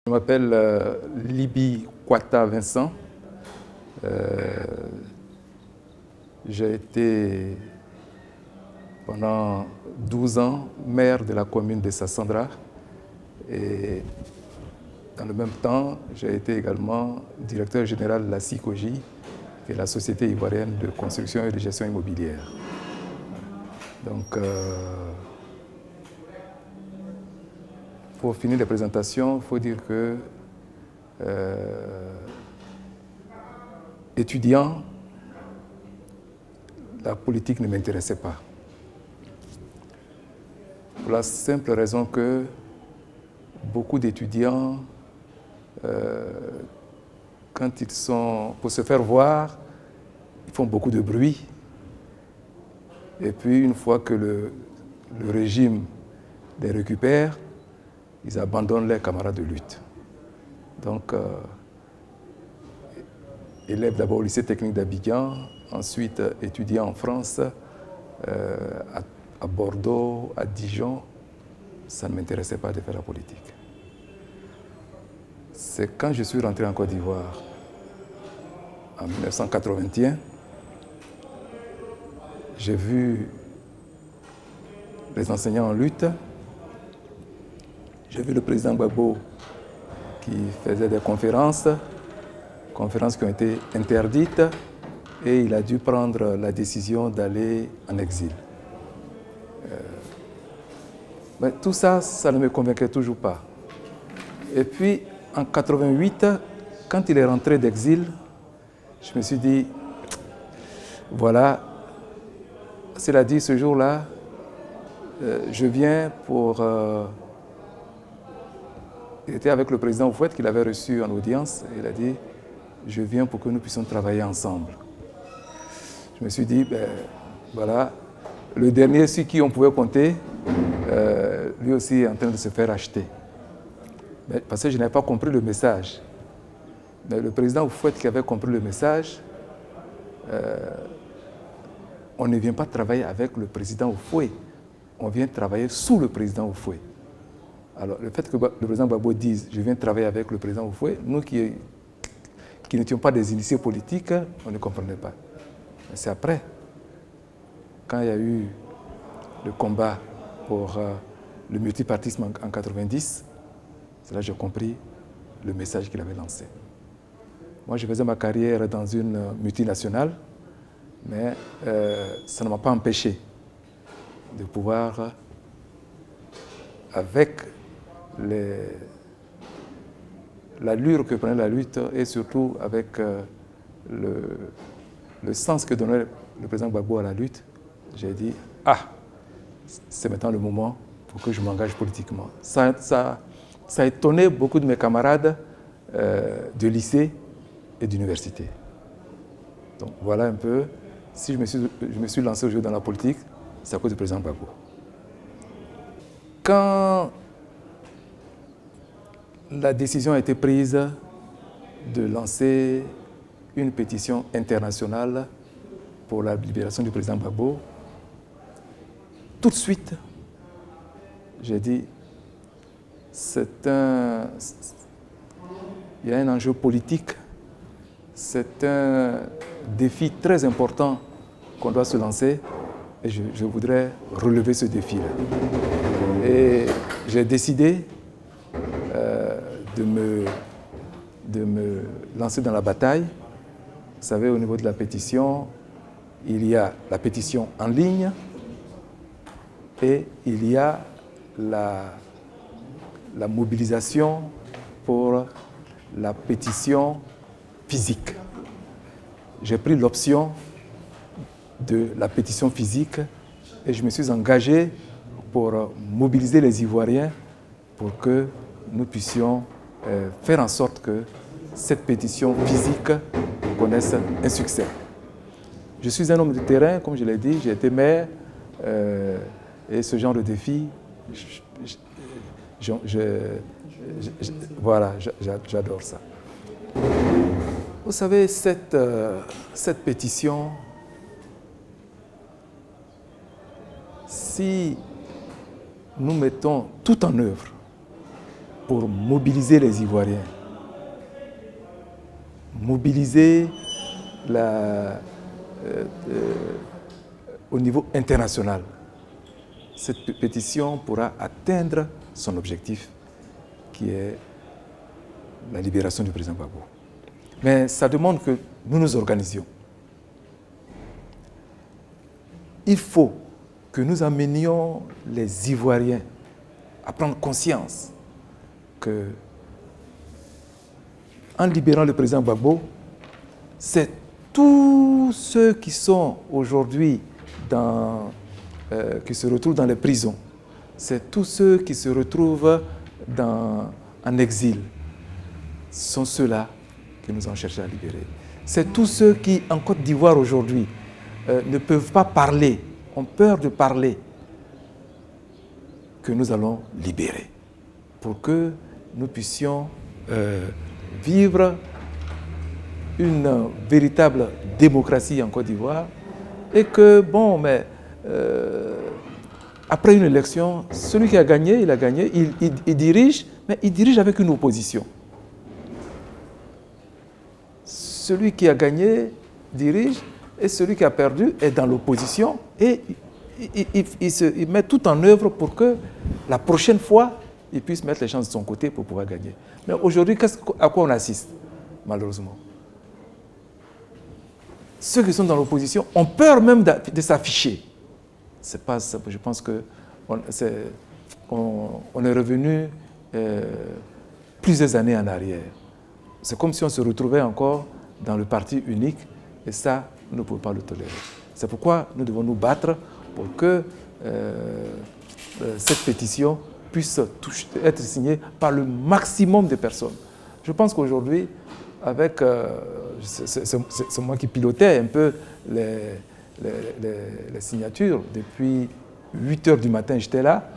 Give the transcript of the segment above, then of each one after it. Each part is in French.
Je m'appelle Libi Kwata Vincent. J'ai été pendant 12 ans maire de la commune de Sassandra et dans le même temps, j'ai été également directeur général de la SICOGI, qui est la Société ivoirienne de construction et de gestion immobilière. Donc, pour finir les présentations, il faut dire que étudiant, la politique ne m'intéressait pas. Pour la simple raison que beaucoup d'étudiants, quand ils sont pour se faire voir, ils font beaucoup de bruit. Et puis une fois que le régime les récupère, ils abandonnent leurs camarades de lutte. Donc, élève d'abord au lycée technique d'Abidjan, ensuite étudiant en France, à Bordeaux, à Dijon, ça ne m'intéressait pas de faire la politique. C'est quand je suis rentré en Côte d'Ivoire, en 1981, j'ai vu les enseignants en lutte, j'ai vu le président Gbagbo qui faisait des conférences qui ont été interdites, et il a dû prendre la décision d'aller en exil. Mais tout ça, ça ne me convainquait toujours pas. Et puis, en 88, quand il est rentré d'exil, je me suis dit, voilà, cela dit, ce jour-là, je viens pour... il était avec le président Oufouette qu'il avait reçu en audience, et il a dit, je viens pour que nous puissions travailler ensemble. Je me suis dit, ben, voilà, le dernier sur qui on pouvait compter, lui aussi est en train de se faire acheter. Mais, parce que je n'avais pas compris le message. Mais le président Oufouette qui avait compris le message, on ne vient pas travailler avec le président Oufouette, on vient travailler sous le président Oufouette. Alors, le fait que le président Gbagbo dise « je viens travailler avec le président Oufouette », nous qui n'étions pas des initiés politiques, on ne comprenait pas. Mais c'est après, quand il y a eu le combat pour le multipartisme en 1990, c'est là que j'ai compris le message qu'il avait lancé. Moi, je faisais ma carrière dans une multinationale, mais ça ne m'a pas empêché de pouvoir, avec l'allure que prenait la lutte et surtout avec le sens que donnait le président Gbagbo à la lutte, j'ai dit « Ah, c'est maintenant le moment pour que je m'engage politiquement ». Ça a étonné beaucoup de mes camarades de lycée et d'université. Donc voilà un peu, si je me suis lancé aujourd'hui dans la politique, c'est à cause du président Gbagbo. Quand la décision a été prise de lancer une pétition internationale pour la libération du président Gbagbo, tout de suite, j'ai dit, il y a un enjeu politique, c'est un défi très important qu'on doit se lancer et je voudrais relever ce défi-là. Et j'ai décidé de me lancer dans la bataille. Vous savez, au niveau de la pétition, il y a la pétition en ligne et il y a la mobilisation pour la pétition physique. J'ai pris l'option de la pétition physique et je me suis engagé pour mobiliser les Ivoiriens pour que nous puissions faire en sorte que cette pétition physique connaisse un succès. Je suis un homme de terrain, comme je l'ai dit, j'ai été maire et ce genre de défi, voilà, j'adore ça. Vous savez, cette pétition, si nous mettons tout en œuvre pour mobiliser les Ivoiriens, mobiliser au niveau international. Cette pétition pourra atteindre son objectif, qui est la libération du président Gbagbo. Mais ça demande que nous nous organisions. Il faut que nous amenions les Ivoiriens à prendre conscience que, en libérant le président Gbagbo, c'est tous ceux qui sont aujourd'hui qui se retrouvent dans les prisons, c'est tous ceux qui se retrouvent en exil, sont ceux-là que nous allons chercher à libérer. C'est tous ceux qui, en Côte d'Ivoire aujourd'hui, ne peuvent pas parler, ont peur de parler, que nous allons libérer, pour que nous puissions vivre une véritable démocratie en Côte d'Ivoire, et que, bon, mais après une élection, celui qui a gagné, il a gagné, il dirige, mais il dirige avec une opposition. Celui qui a gagné dirige, et celui qui a perdu est dans l'opposition, et il met tout en œuvre pour que la prochaine fois, il puisse mettre les chances de son côté pour pouvoir gagner. Mais aujourd'hui, à quoi on assiste, malheureusement? Ceux qui sont dans l'opposition ont peur même de s'afficher. C'est pas ça. Je pense qu'on est revenu plusieurs années en arrière. C'est comme si on se retrouvait encore dans le parti unique, et ça, nous ne pouvons pas le tolérer. C'est pourquoi nous devons nous battre pour que cette pétition puisse être signée par le maximum de personnes. Je pense qu'aujourd'hui, avec, c'est moi qui pilotais un peu les signatures, depuis 8 heures du matin, j'étais là,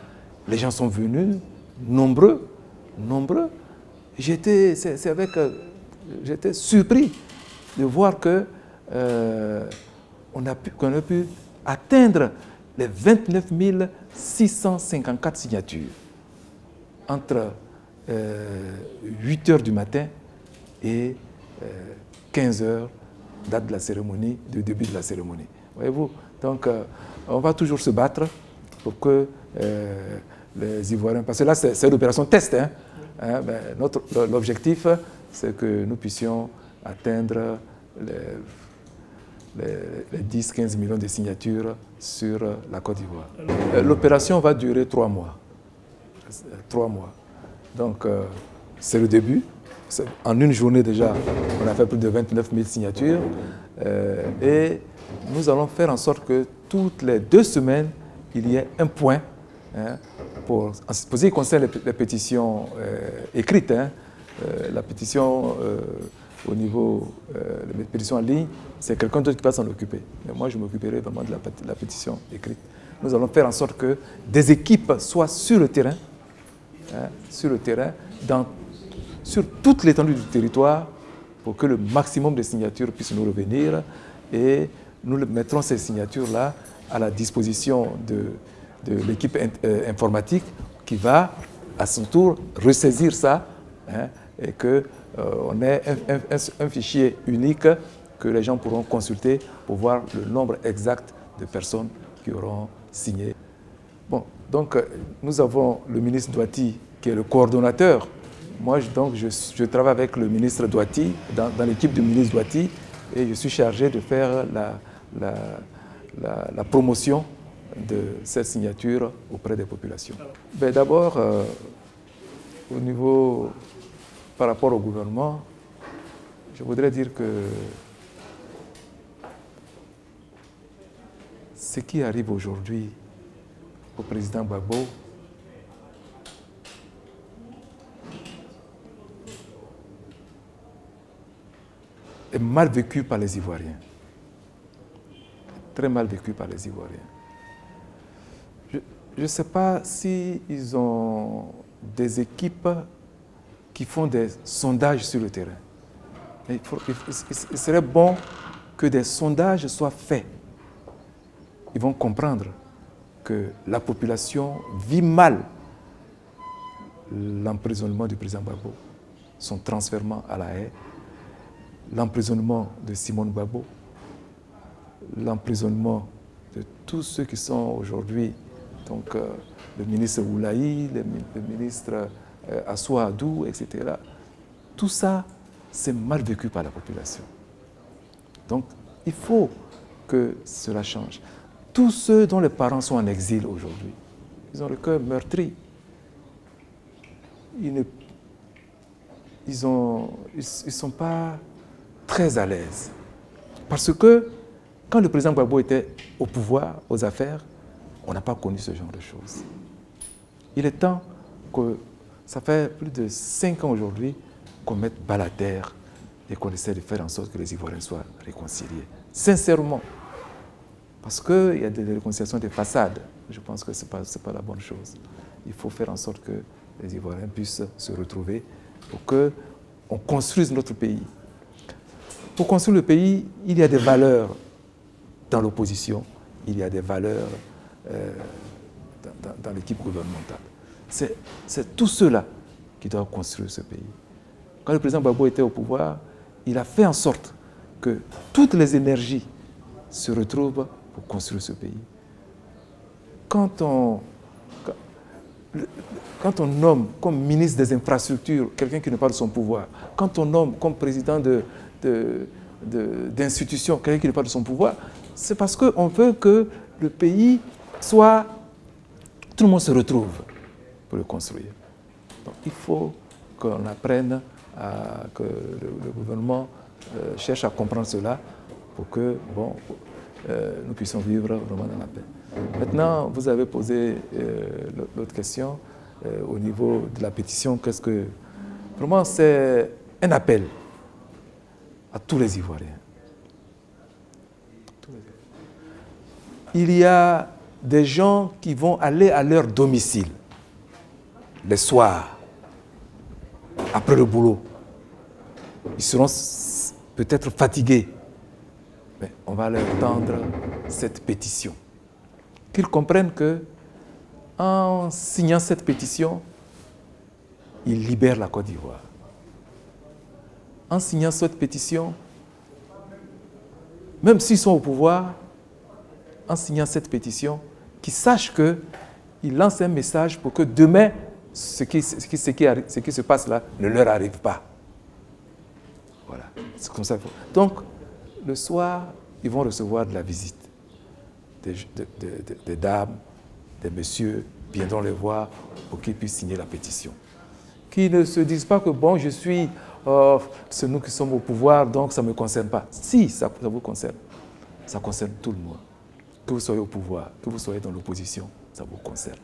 les gens sont venus, nombreux. J'étais surpris de voir que qu'on a pu atteindre les 29 654 signatures entre 8 heures du matin et 15 heures, date de la cérémonie, du début de la cérémonie. Voyez-vous? Donc, on va toujours se battre pour que les Ivoiriens... Parce que là, c'est l'opération test. L'objectif, c'est que nous puissions atteindre les 10-15 millions de signatures sur la Côte d'Ivoire. L'opération va durer 3 mois. 3 mois. Donc, c'est le début. En une journée déjà, on a fait plus de 29 000 signatures. Et nous allons faire en sorte que toutes les 2 semaines, il y ait un point pour ce qui concerne les pétitions écrites. La pétition au niveau des pétitions en ligne, c'est quelqu'un d'autre qui va s'en occuper. Mais moi, je m'occuperai vraiment de la pétition écrite. Nous allons faire en sorte que des équipes soient sur le terrain, sur toute l'étendue du territoire, pour que le maximum de signatures puissent nous revenir, et nous mettrons ces signatures-là à la disposition de l'équipe informatique qui va, à son tour, ressaisir ça, et qu'on ait un fichier unique que les gens pourront consulter pour voir le nombre exact de personnes qui auront signé. Bon, donc nous avons le ministre Douati qui est le coordonnateur. Moi, donc, je travaille avec le ministre Douati, dans l'équipe du ministre Douati, et je suis chargé de faire la promotion de cette signature auprès des populations. D'abord, au niveau, par rapport au gouvernement, je voudrais dire que ce qui arrive aujourd'hui au président Gbagbo est mal vécu par les Ivoiriens. Très mal vécu par les Ivoiriens. Je ne sais pas s'ils ont des équipes qui font des sondages sur le terrain. Mais il serait bon que des sondages soient faits. Ils vont comprendre que la population vit mal l'emprisonnement du président Gbagbo, son transfert à La Haye, l'emprisonnement de Simone Gbagbo, l'emprisonnement de tous ceux qui sont aujourd'hui, donc le ministre Oulaï, le ministre Assou Adou, etc. Tout ça, c'est mal vécu par la population. Donc, il faut que cela change. Tous ceux dont les parents sont en exil aujourd'hui, ils ont le cœur meurtri. Ils ne sont pas très à l'aise. Parce que quand le président Gbagbo était au pouvoir, aux affaires, on n'a pas connu ce genre de choses. Il est temps que, ça fait plus de 5 ans aujourd'hui, qu'on mette bas la terre et qu'on essaie de faire en sorte que les Ivoiriens soient réconciliés. Sincèrement. Parce qu'il y a des réconciliations de façade. Je pense que ce n'est pas la bonne chose. Il faut faire en sorte que les Ivoiriens puissent se retrouver pour qu'on construise notre pays. Pour construire le pays, il y a des valeurs dans l'opposition, il y a des valeurs dans l'équipe gouvernementale. C'est tout cela qui doit construire ce pays. Quand le président Gbagbo était au pouvoir, il a fait en sorte que toutes les énergies se retrouvent pour construire ce pays. Quand on nomme comme ministre des infrastructures quelqu'un qui n'est pas de son pouvoir, quand on nomme comme président d'institution quelqu'un qui n'est pas de son pouvoir, c'est parce qu'on veut que le pays soit... Tout le monde se retrouve pour le construire. Donc il faut qu'on apprenne, que le gouvernement cherche à comprendre cela pour que nous puissions vivre vraiment dans la paix. Maintenant, vous avez posé l'autre question au niveau de la pétition. Qu'est-ce que... Vraiment, c'est un appel à tous les Ivoiriens. Il y a des gens qui vont aller à leur domicile le soir, après le boulot. Ils seront peut-être fatigués, mais on va leur tendre cette pétition. Qu'ils comprennent que, en signant cette pétition, ils libèrent la Côte d'Ivoire. En signant cette pétition, même s'ils sont au pouvoir, en signant cette pétition, qu'ils sachent qu'ils lancent un message pour que demain, ce qui se passe là ne leur arrive pas. Voilà, c'est comme ça. Donc, le soir, ils vont recevoir de la visite. Des dames, des messieurs viendront les voir pour qu'ils puissent signer la pétition. Qu'ils ne se disent pas que, bon, c'est nous qui sommes au pouvoir, donc ça ne me concerne pas. Si, ça vous concerne. Ça concerne tout le monde. Que vous soyez au pouvoir, que vous soyez dans l'opposition, ça vous concerne.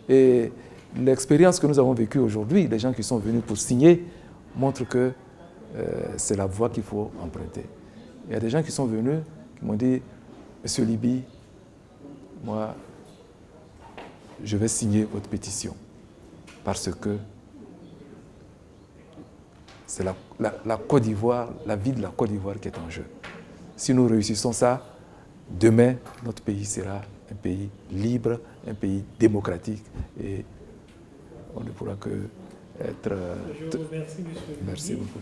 Et l'expérience que nous avons vécue aujourd'hui, les gens qui sont venus pour signer, montrent que c'est la voie qu'il faut emprunter. Il y a des gens qui sont venus, qui m'ont dit, Monsieur Libi, moi, je vais signer votre pétition parce que c'est la Côte d'Ivoire, la vie de la Côte d'Ivoire qui est en jeu. Si nous réussissons ça, demain, notre pays sera un pays libre, un pays démocratique et on ne pourra que être... Je vous remercie, monsieur. Merci beaucoup.